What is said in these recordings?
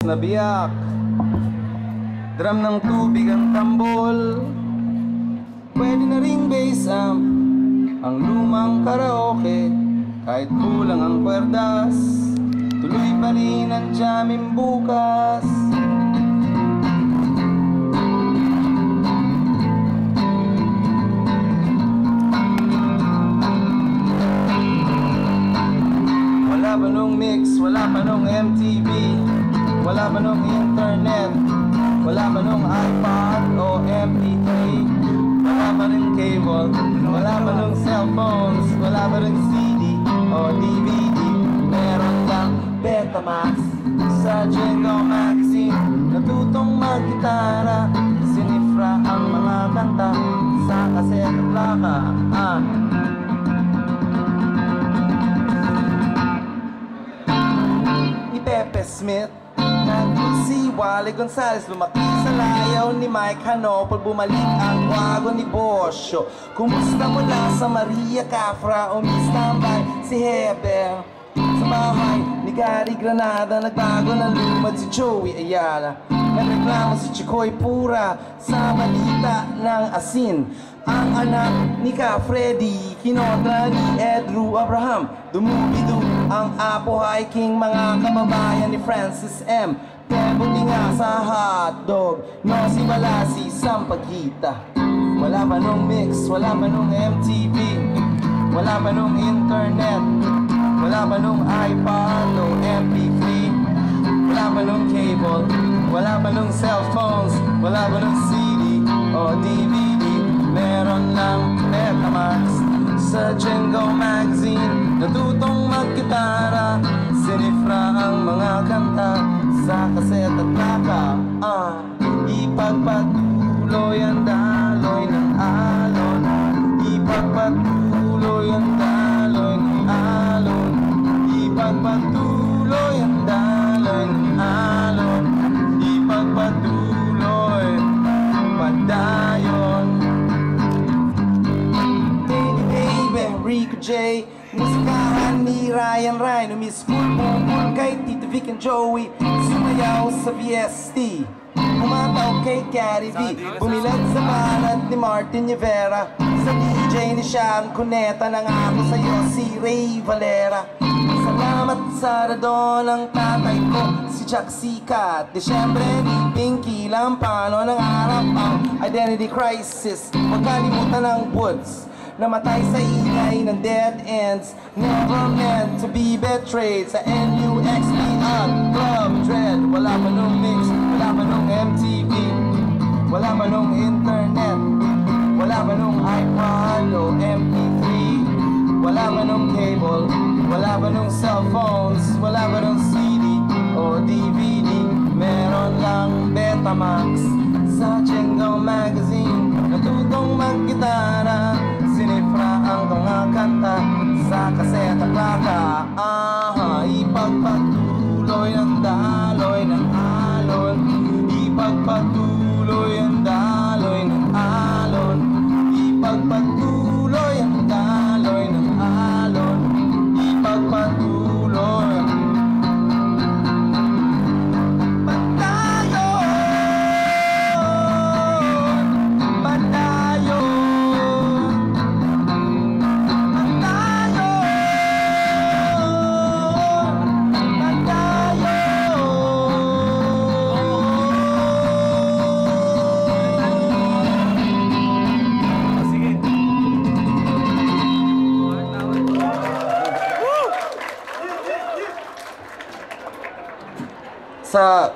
na biyak, drum ng tubig ang tambol. Pwede na ring bass amp ang lumang karaoke. Kahit kulang ang kwerdas, tuloy pa rin ang jamming bukas. Wala pa nung mix, wala pa nung MTV, wala pa nung internet, wala pa nung iPod o MP3, wala pa rin cable, wala pa nung cellphones, wala pa rin CD o DVD. Meron lang Betamax sa Jingle Magazine, natutong mag-gitara, sinifra ang mga kanta sa kaset at plaka. Pepe Smith, si Wally Gonzales, lumaki sa layaw ni Mike Hanopol, bumalik ang wagon ni Bosio. Kumusta mula sa Maria Cafra o Miss Tambay si Heber? Sa bahay ni Gary Granada, nagbago ng lumad si Joey Ayala. Nagreklamo si Chikoy Pura sa balita ng asin. Ang anak ni Ka Freddy, kinontra ni Edru Abraham. Dumubido ang Apo Hiking, mga kababayan ni Francis M. Pebuti nga sa hotdog, no si Balasi Sampaguita. Wala pa nung mix, wala pa nung MTV, wala pa nung internet, wala pa nung iPod o MP3, wala pa nung cable, wala pa nung cellphones, wala pa nung CD o DVD. Meron lang Betamax sa Jingle Magazine, natutong mag-gitara, sinifra ang mga kanta sa kaset at plaka. Ipagpatuloy ang daloy ng alon, ipagpatuloy ang daloy ng alon, ipagpatuloy ang daloy ng alon, ipagpatuloy padayon. Rico J, musikahan ni Ryan Ryan, Miss Pulpul kay Tito Vic and Joey, sumayaw sa VST, umataw kay Gary V, bumilag sa banat ni Martin Rivera, sa DJ ni Sharon Cuneta, nangako sa'yo si Ray Valera. Salamat sa radon ng tatay ko, si Jack Sikat. Desyembre ni Pinky Lampano, nangarap ang identity crisis, huwag kalimutan ng Woods. Namatay sa ingay ng dead ends, never meant to be betrayed. Sa NUXP at Club Dread, wala pa nung mix, wala pa nung MTV, wala pa nung internet, wala pa nung iPod o MP3, wala pa nung cable, wala pa nung cellphones, wala pa nung CD o DVD. Meron lang Betamax sa Jingle Magazine, natutong mag-gitara, sinifra ang mga kanta sa kaset at plaka. Ipagpatuloy ang daloy ng alon, ipagpatuloy ang daloy ng alon, ipagpatuloy ang daloy ng alon, ipagpatuloy.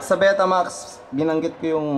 Sa Betamax, binanggit ko yung